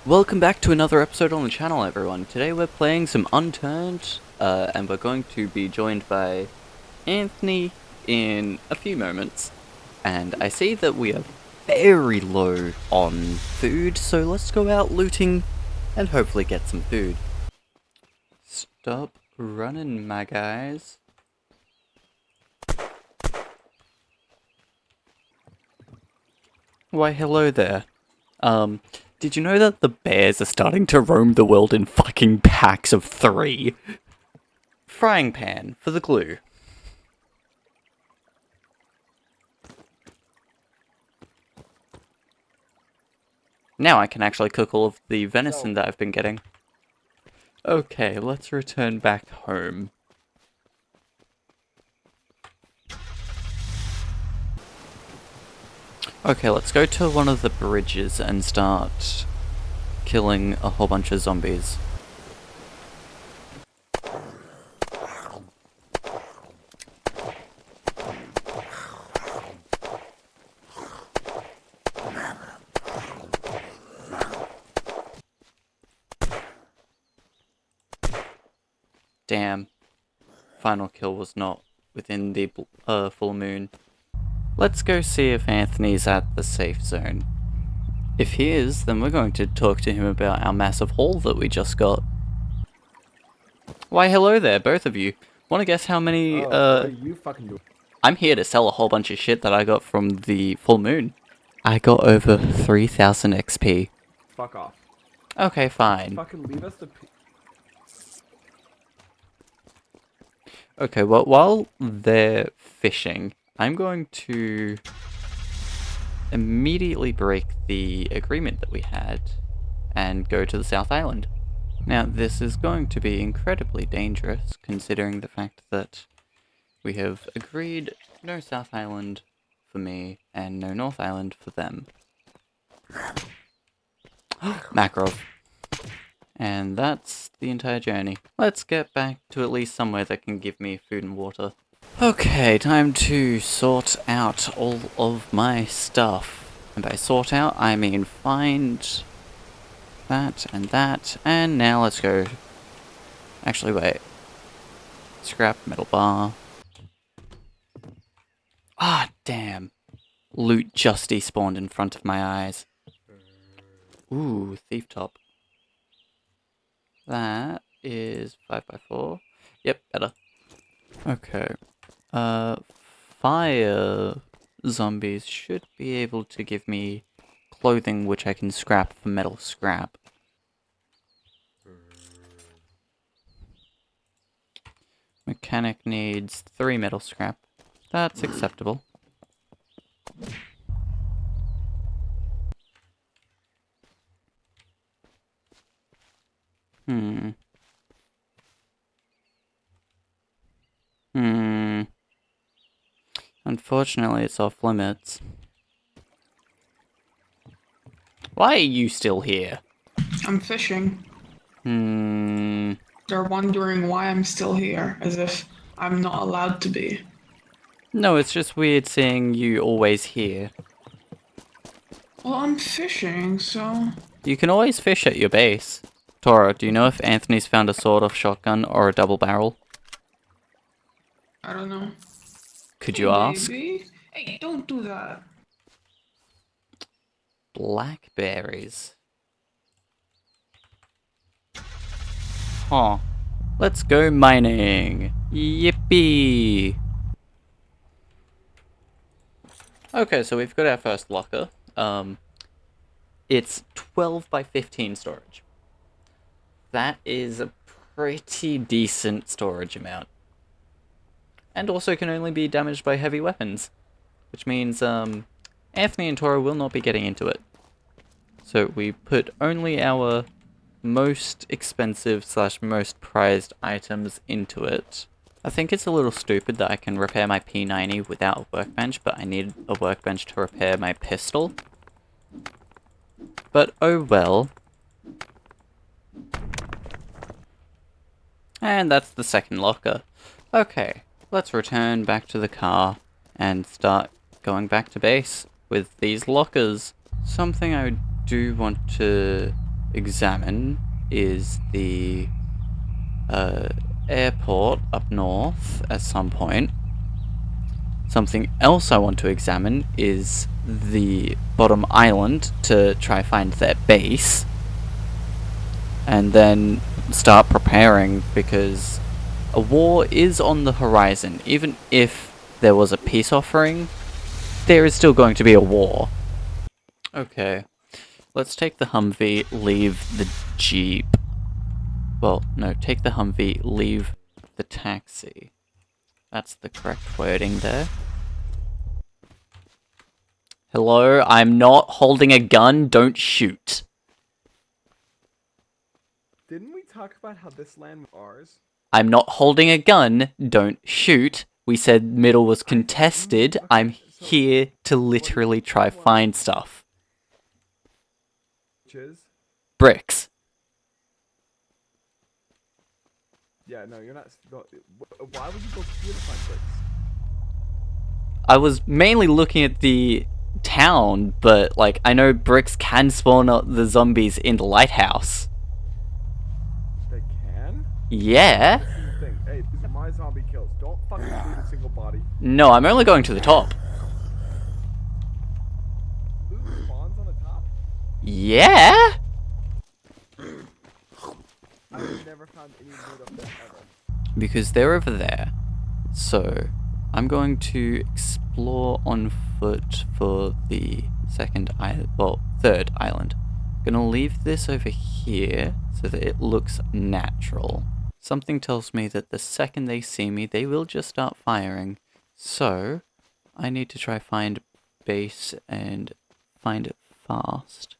Welcome back to another episode on the channel, everyone. Today we're playing some Unturned, and we're going to be joined by Anthony in a few moments. And I see that we are very low on food, so let's go out looting and hopefully get some food. Stop running, my guys. Why, hello there. Did you know that the bears are starting to roam the world in fucking packs of 3? Frying pan for the glue. Now I can actually cook all of the venison that I've been getting. Okay, let's return back home. Okay, let's go to one of the bridges and start killing a whole bunch of zombies. Damn. Final kill was not within the full moon. Let's go see if Anthony's at the safe zone. If he is, then we're going to talk to him about our massive haul that we just got. Why, hello there, both of you. Want to guess how many, what are you fucking doing? I'm here to sell a whole bunch of shit that I got from the full moon. I got over 3,000 XP. Fuck off. Okay, fine. Fucking leave us the Okay, well, while they're fishing, I'm going to immediately break the agreement that we had and go to the South Island. Now, this is going to be incredibly dangerous, considering the fact that we have agreed no South Island for me and no North Island for them. Makarov. And that's the entire journey. Let's get back to at least somewhere that can give me food and water. Okay, time to sort out all of my stuff. And by sort out, I mean find that, and now let's go. Actually, wait. Scrap, metal bar. Ah, damn. Loot just despawned in front of my eyes. Ooh, thief top. That is 5x4. Yep, better. Okay. Fire zombies should be able to give me clothing which I can scrap for metal scrap. Mechanic needs 3 metal scrap. That's acceptable. Unfortunately, it's off limits. Why are you still here? I'm fishing. They're wondering why I'm still here, as if I'm not allowed to be. No, it's just weird seeing you always here. Well, I'm fishing, so... You can always fish at your base. Toro, do you know if Anthony's found a sawed-off shotgun or a double barrel? I don't know. Could you ask? Maybe? Hey, don't do that. Blackberries. Huh. Let's go mining. Yippee! Okay, so we've got our first locker. It's 12 by 15 storage. That is a pretty decent storage amount. And also can only be damaged by heavy weapons. Which means, Anthony and Toro will not be getting into it. So we put only our most expensive / most prized items into it. I think it's a little stupid that I can repair my P90 without a workbench, but I need a workbench to repair my pistol. But oh well. And that's the second locker. Okay, let's return back to the car and start going back to base with these lockers. Something I do want to examine is the airport up north at some point. Something else I want to examine is the bottom island to try find their base. And then start preparing, because a war is on the horizon. Even if there was a peace offering, there is still going to be a war. Okay, let's take the Humvee, leave the Jeep. Well, no, take the Humvee, leave the taxi. That's the correct wording there. Hello, I'm not holding a gun, don't shoot. Didn't we talk about how this land was ours? I'm not holding a gun, don't shoot. We said middle was contested, I'm here to literally try find stuff. Which is? Bricks. Yeah, no, you're not. Why would you go here to find bricks? I was mainly looking at the town, but like I know bricks can spawn out the zombies in the lighthouse. They can? Yeah. This is the thing. Hey, these are my zombie kills. Don't fucking loot a single body. No, I'm only going to the top. Loot spawns on the top? Yeah. I've never found any loot up there ever. Because they're over there. So I'm going to explore on foot for the second island, well, third island. Gonna leave this over here so that it looks natural. Something tells me that the second they see me, they will just start firing. So I need to try find base and find it fast.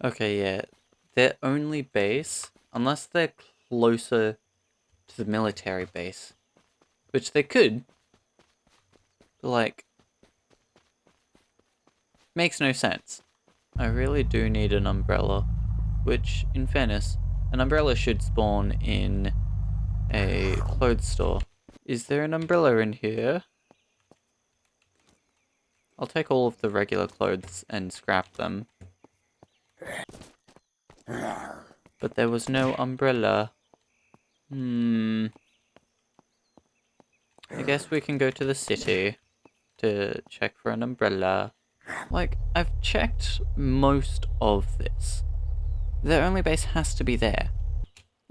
Okay, yeah. Their only base, unless they're closer to the military base, which they could, but like, makes no sense. I really do need an umbrella, which, in fairness, an umbrella should spawn in a clothes store. Is there an umbrella in here? I'll take all of the regular clothes and scrap them. But there was no umbrella. I guess we can go to the city to check for an umbrella. Like, I've checked most of this. Their only base has to be there.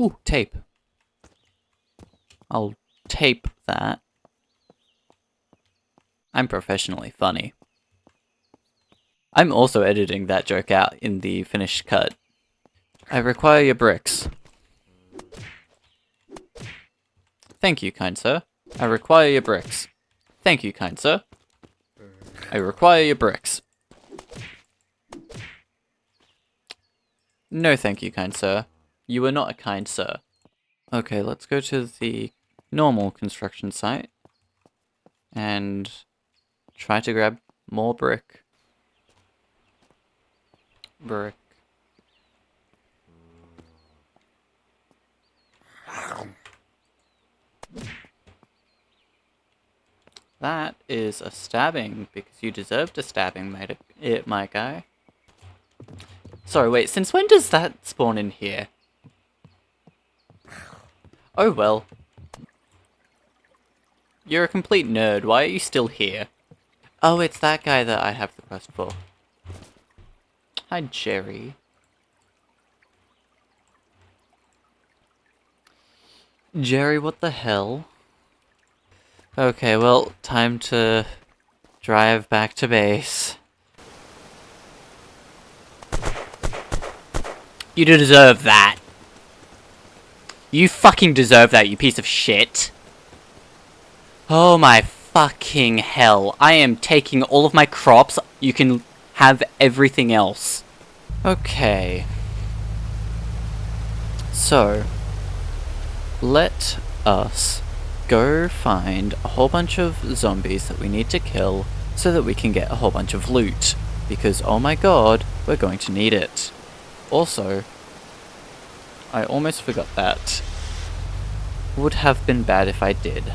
Ooh, tape. I'll tape that. I'm professionally funny. I'm also editing that joke out in the finished cut. I require your bricks. Thank you, kind sir. I require your bricks. Thank you, kind sir. I require your bricks. No thank you, kind sir. You are not a kind sir. Okay, let's go to the normal construction site and try to grab more brick. Brick. That is a stabbing, because you deserved a stabbing, my guy. Sorry, wait, since when does that spawn in here? Oh well. You're a complete nerd, why are you still here? Oh, it's that guy that I have the quest for. Hi, Jerry. Jerry, what the hell? Okay, well, time to drive back to base. You deserve that. You fucking deserve that, you piece of shit. Oh my fucking hell. I am taking all of my crops. You can have everything else. Okay. So, let us go find a whole bunch of zombies that we need to kill so that we can get a whole bunch of loot. Because, oh my god, we're going to need it. Also, I almost forgot that. Would have been bad if I did.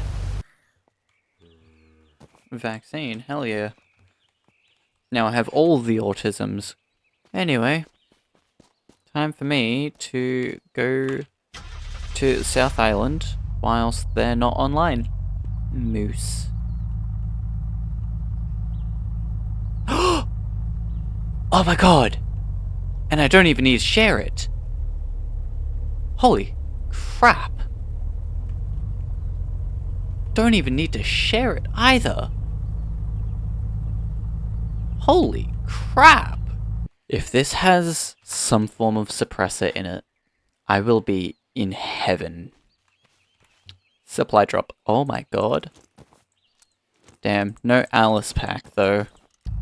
Vaccine, hell yeah. Now I have all the autisms. Anyway, time for me to go to South Island whilst they're not online. Moose. Oh my god! And I don't even need to share it. Holy crap. Don't even need to share it either. Holy crap. If this has some form of suppressor in it, I will be in heaven. Supply drop. Oh my god. Damn, no Alice pack though.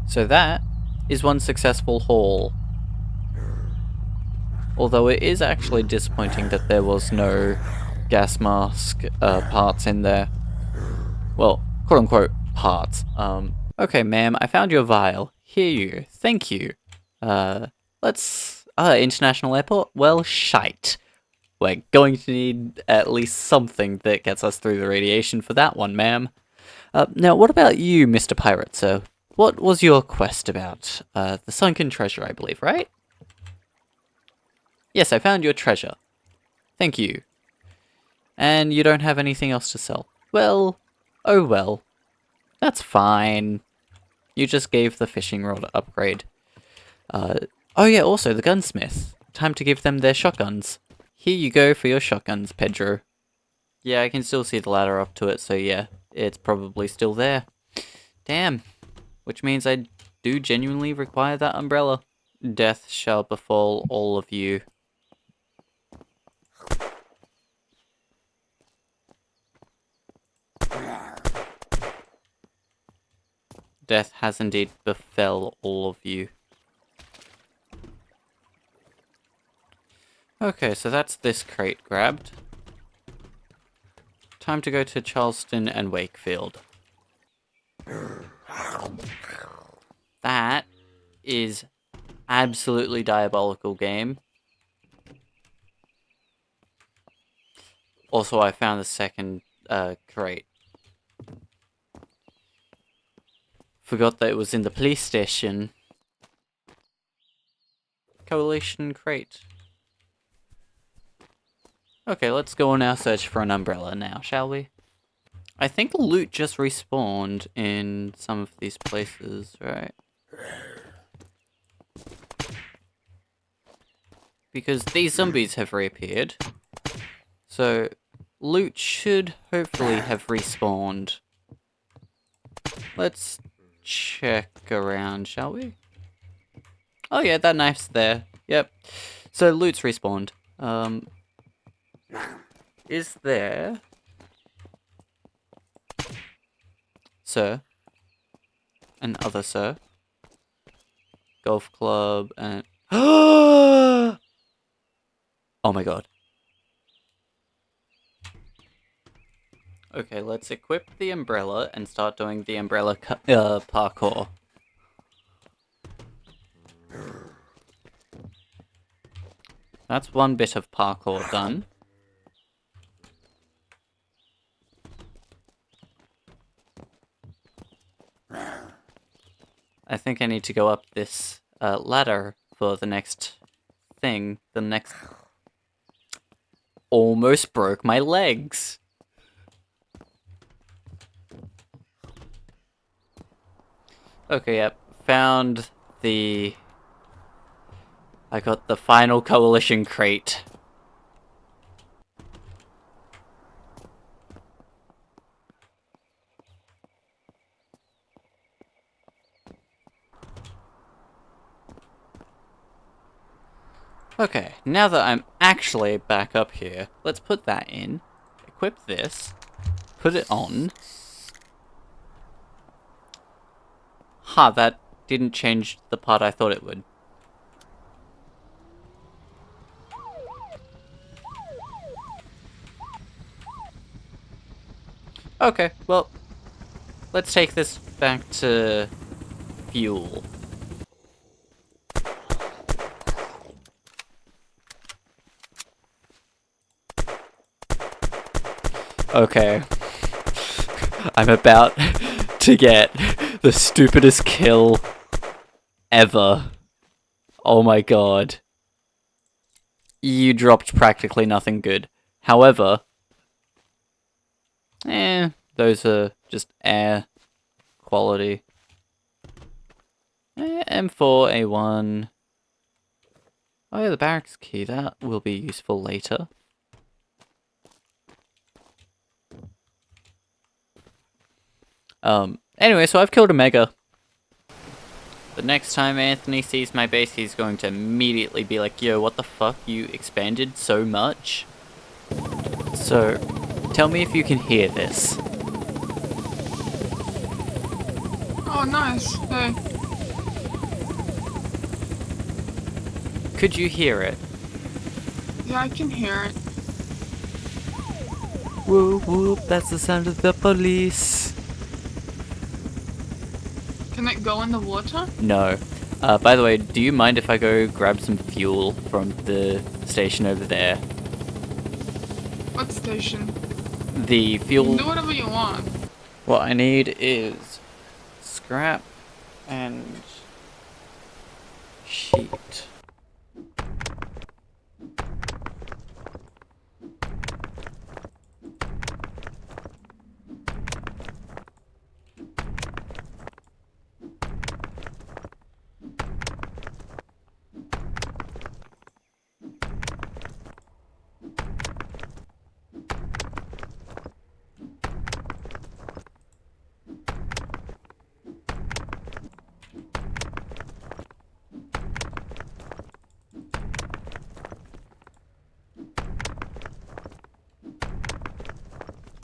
So that is one successful haul. Although it is actually disappointing that there was no gas mask parts in there. Well, quote unquote parts. Okay ma'am, I found your vial. Here you. Thank you. International airport? Well, shite. We're going to need at least something that gets us through the radiation for that one, ma'am. Now, what about you, Mr. Pirate, sir? What was your quest about? The sunken treasure, I believe, right? Yes, I found your treasure. Thank you. And you don't have anything else to sell? Well, oh well. That's fine. You just gave the fishing rod upgrade. Oh yeah, also the gunsmith. Time to give them their shotguns. Here you go for your shotguns, Pedro. Yeah, I can still see the ladder up to it, so yeah, it's probably still there. Damn. Which means I do genuinely require that umbrella. Death shall befall all of you. Death has indeed befell all of you. Okay, so that's this crate grabbed. Time to go to Charleston and Wakefield. That is absolutely diabolical game. Also, I found the second crate. Forgot that it was in the police station. Coalition crate. Okay, let's go on our search for an umbrella now, shall we? I think loot just respawned in some of these places, right? Because these zombies have reappeared. So, loot should hopefully have respawned. Let's check around, shall we? Oh yeah, that knife's there. Yep. So, loot's respawned. Is there... Sir? And other sir? Golf club and... Oh my god. Okay, let's equip the umbrella and start doing the umbrella parkour. That's one bit of parkour done. I think I need to go up this ladder for the next thing. The next... Almost broke my legs. Okay, yep. Found the... I got the final coalition crate. Okay, now that I'm actually back up here, let's put that in, equip this, put it on. Ha, that didn't change the part I thought it would. Okay, well, let's take this back to fuel. Okay. I'm about to get the stupidest kill ever. Oh my god. You dropped practically nothing good. However, those are just air quality. M4, A1. Oh yeah, the barracks key, that will be useful later. Anyway, so I've killed a mega. The next time Anthony sees my base, he's going to immediately be like, yo, what the fuck, you expanded so much? So, tell me if you can hear this. Oh, nice. Hey. Could you hear it? Yeah, I can hear it. Whoop whoop, that's the sound of the police. Can it go in the water? No. By the way, do you mind if I go grab some fuel from the station over there? What station? The You fuel... can do whatever you want. What I need is scrap and sheet.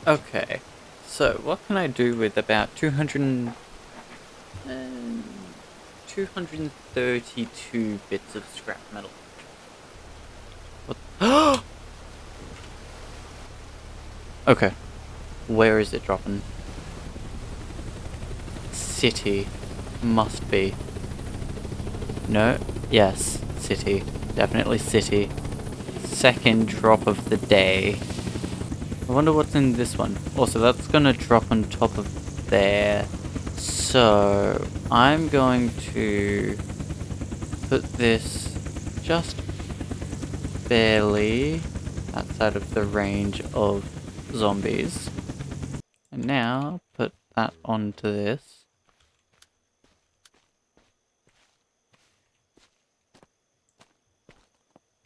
Okay, so what can I do with about 232 bits of scrap metal? What? Okay, where is it dropping? City, must be. No, yes, city, definitely city. Second drop of the day. I wonder what's in this one. Also, that's gonna drop on top of there. So, I'm going to put this just barely outside of the range of zombies. And now, put that onto this.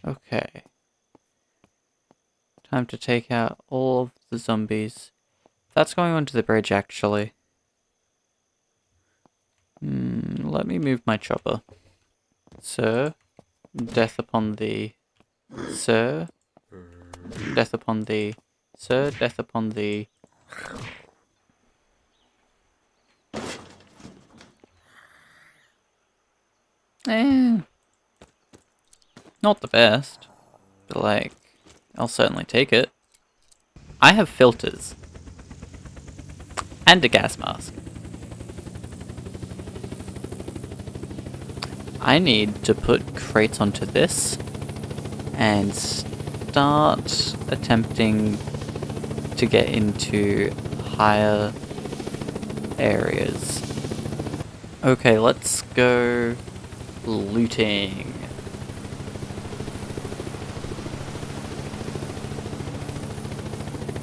Okay. Time to take out all of the zombies. That's going onto the bridge, actually. Let me move my chopper. Sir, death upon thee. Sir, death upon thee. Sir, death upon thee. Not the best, but like, I'll certainly take it. I have filters. And a gas mask. I need to put crates onto this and start attempting to get into higher areas. Okay, let's go looting.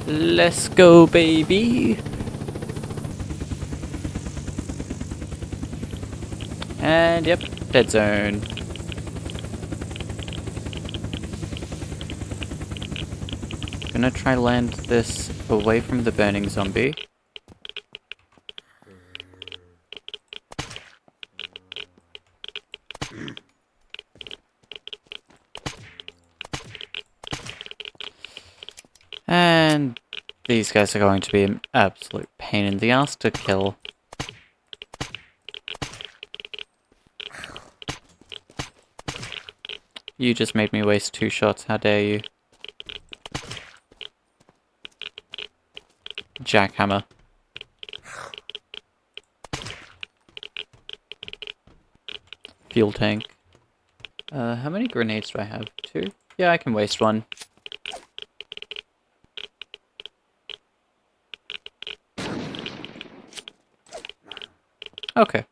Let's go, baby! And yep, dead zone. Gonna try land this away from the burning zombie. And these guys are going to be an absolute pain in the ass to kill. You just made me waste 2 shots, how dare you. Jackhammer. Fuel tank. How many grenades do I have? 2? Yeah, I can waste 1. Okay.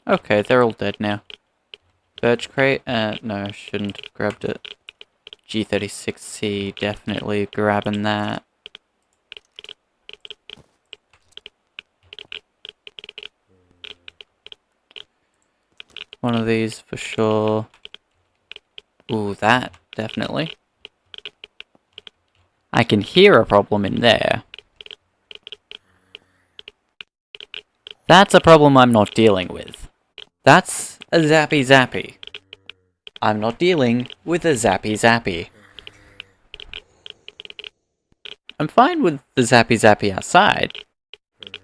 Okay, they're all dead now. Birch crate? No, shouldn't have grabbed it. G36C, definitely grabbing that. One of these for sure. Ooh, that, definitely. I can hear a problem in there. That's a problem I'm not dealing with. That's a zappy zappy. I'm not dealing with a zappy zappy. I'm fine with the zappy zappy outside.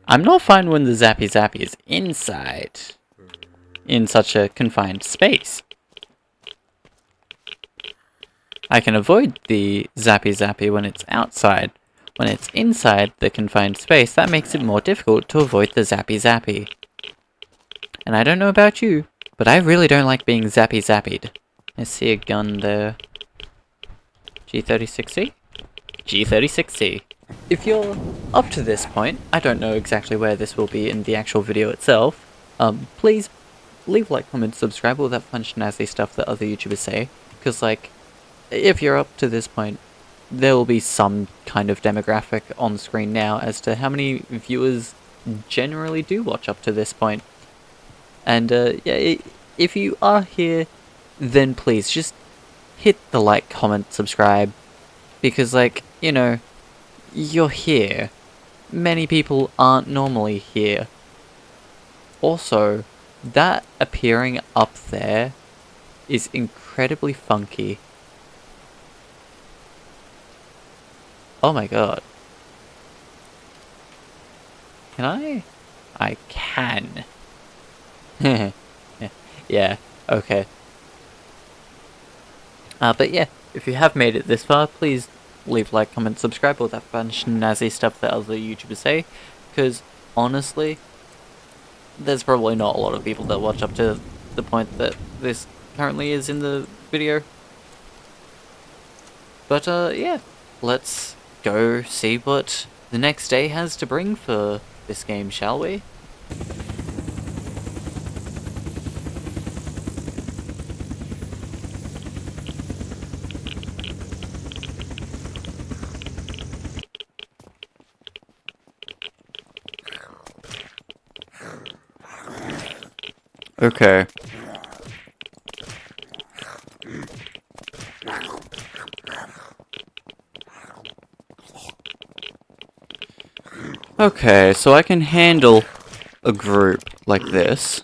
I'm not fine when the zappy zappy is inside. In such a confined space. I can avoid the zappy zappy when it's outside. When it's inside the confined space, that makes it more difficult to avoid the zappy zappy. And I don't know about you, but I really don't like being zappy zappied. I see a gun there. G36C? G36C. If you're up to this point, I don't know exactly where this will be in the actual video itself, please leave a like, comment, subscribe, all that fun snazzy stuff that other YouTubers say, because like, if you're up to this point, there will be some kind of demographic on screen now as to how many viewers generally do watch up to this point. And yeah, if you are here, then please just hit the like, comment, subscribe, because like, you know, you're here. Many people aren't normally here. Also, that appearing up there is incredibly funky. Oh my god. Can I? I can. Yeah, okay. But yeah, if you have made it this far, please leave a like, comment, subscribe, all that fun snazzy stuff that other YouTubers say, because honestly, there's probably not a lot of people that watch up to the point that this currently is in the video. But yeah, let's go see what the next day has to bring for this game, shall we? Okay. Okay, so I can handle a group like this.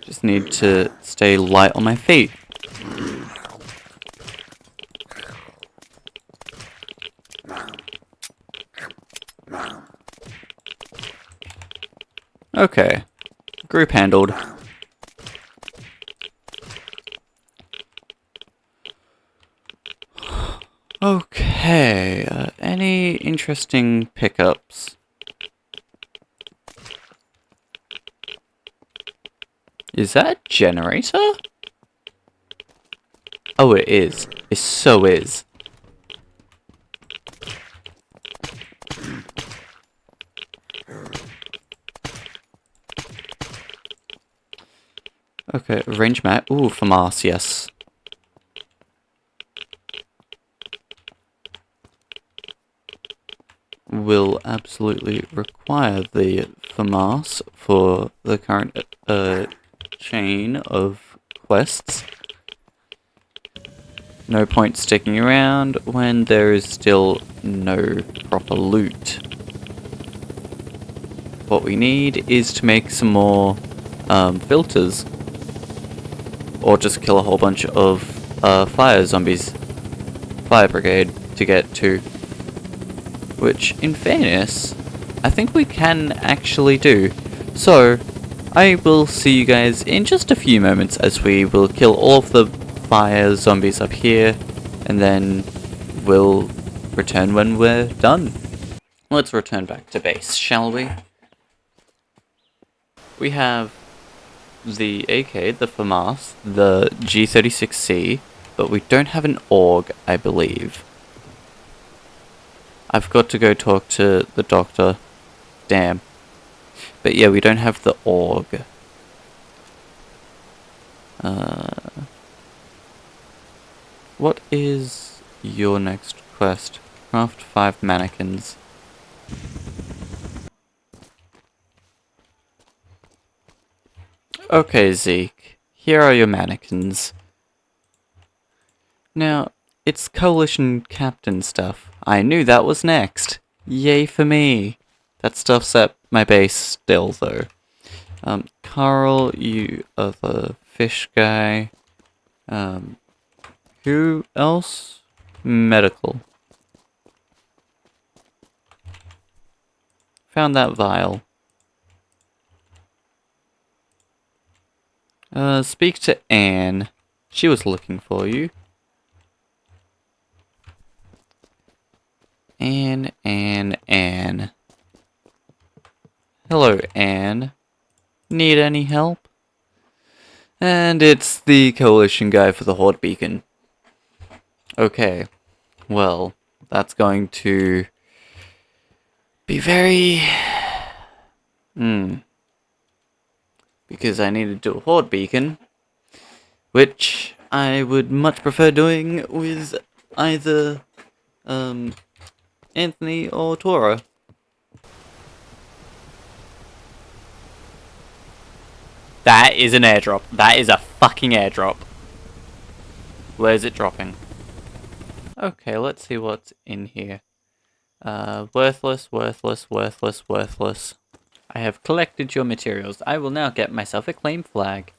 Just need to stay light on my feet. Okay, group handled. Okay, any interesting pickups? Is that a generator? Oh, it is. It so is. Okay, range map. Ooh, FAMAS, yes. Will absolutely require the FAMAS for the current chain of quests. No point sticking around when there is still no proper loot. What we need is to make some more filters. Or just kill a whole bunch of fire zombies. Fire brigade to get to. Which, in fairness, I think we can actually do. So, I will see you guys in just a few moments as we will kill all of the fire zombies up here, and then we'll return when we're done. Let's return back to base, shall we? We have the AK, the FAMAS, the G36C, but we don't have an AUG, I believe. I've got to go talk to the doctor. Damn. But yeah, we don't have the AUG. What is your next quest? Craft 5 mannequins. Okay, Zeke. Here are your mannequins. Now, it's Coalition Captain stuff. I knew that was next. Yay for me. That stuff's at my base still, though. Carl, you are the fish guy. Who else? Medical. Found that vial. Speak to Anne. She was looking for you. Anne. Hello, Anne. Need any help? And it's the Coalition guy for the Horde Beacon. Okay, well, that's going to be very... Because I need to do a Horde Beacon, which I would much prefer doing with either, Anthony or Tora. That is an airdrop. That is a fucking airdrop. Where's it dropping? Okay, let's see what's in here. Worthless. I have collected your materials. I will now get myself a claim flag.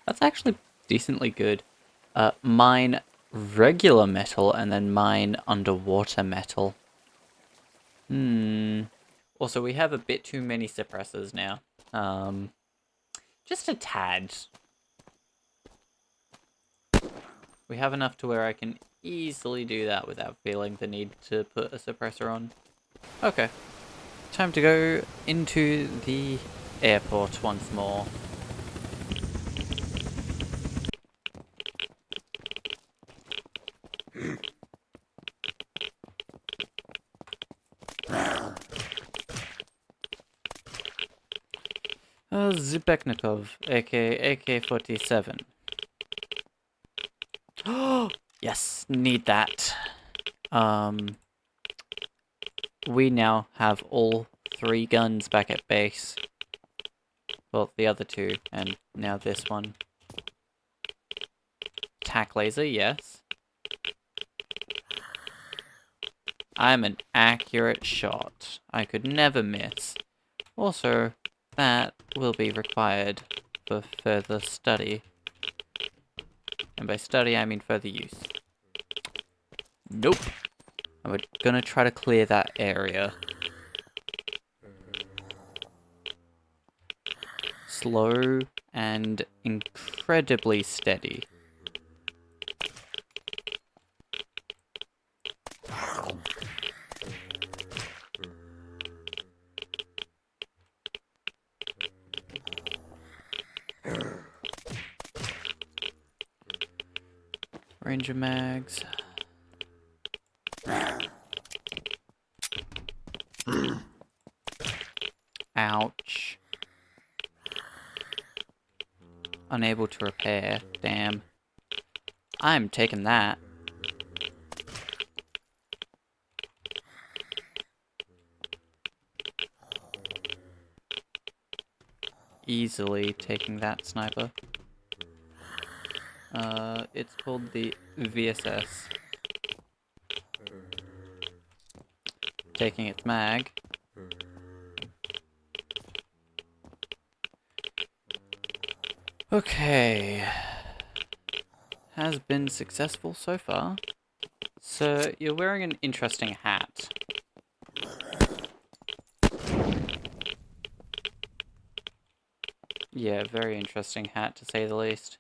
That's actually decently good. Mine regular metal and then mine underwater metal. Also, we have a bit too many suppressors now. Just a tad. We have enough to where I can easily do that without feeling the need to put a suppressor on. Okay. Time to go into the airport once more. Zubeknikov, aka AK-47. Oh, yes, need that. We now have all 3 guns back at base. Well, the other 2, and now this one. Tac laser, yes. I'm an accurate shot. I could never miss. Also, that will be required for further study. And by study, I mean further use. Nope. I'm gonna try to clear that area. Slow and incredibly steady. Ranger mags. Ouch. Unable to repair. Damn. I'm taking that. Easily taking that sniper. It's called the VSS. Taking its mag. Okay. Has been successful so far. So, you're wearing an interesting hat. Yeah, very interesting hat to say the least.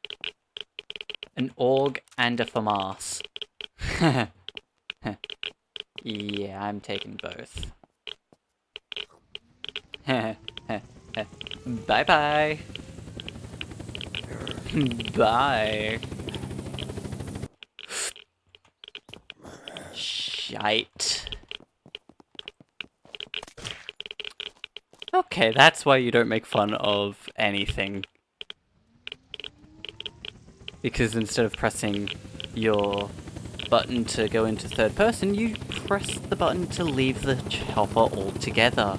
An AUG and a FAMAS. Yeah, I'm taking both. Bye-bye. Bye. Shite. Okay, that's why you don't make fun of anything. Because instead of pressing your button to go into third person, you press the button to leave the chopper altogether.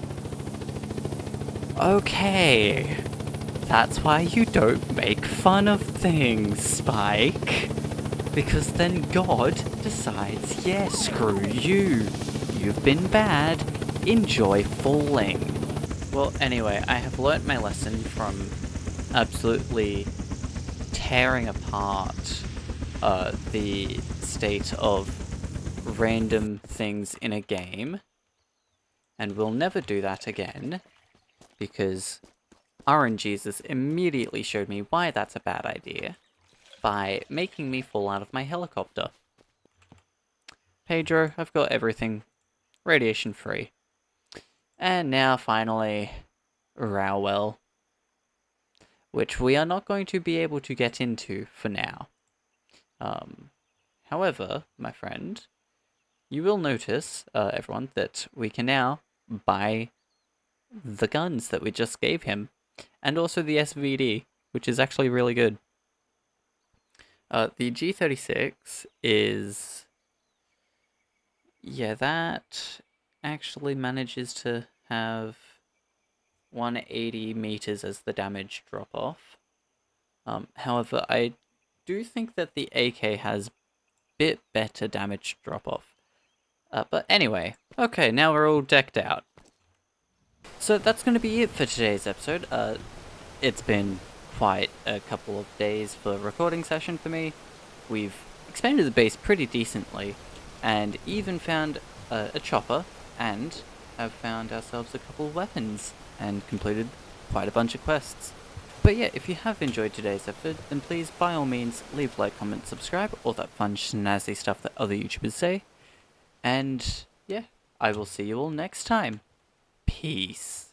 Okay. That's why you don't make fun of things, Spike. Because then God decides, yeah, screw you. You've been bad. Enjoy falling. Well, anyway, I have learnt my lesson from absolutely tearing apart the state of random things in a game. And we'll never do that again. Because RNGesus immediately showed me why that's a bad idea by making me fall out of my helicopter. Pedro, I've got everything radiation free. And now finally, Rowell, which we are not going to be able to get into for now. However, my friend, you will notice, everyone, that we can now buy the guns that we just gave him, and also the SVD, which is actually really good. The G36 is... yeah, that actually manages to have 180 meters as the damage drop-off. However, I do think that the AK has a bit better damage drop-off. But anyway, okay, now we're all decked out. So that's going to be it for today's episode. It's been quite a couple of days for a recording session for me. We've expanded the base pretty decently, and even found a chopper, and have found ourselves a couple of weapons, and completed quite a bunch of quests. But yeah, if you have enjoyed today's episode, then please, by all means, leave a like, comment, subscribe, all that fun snazzy stuff that other YouTubers say. And yeah, I will see you all next time. Peace.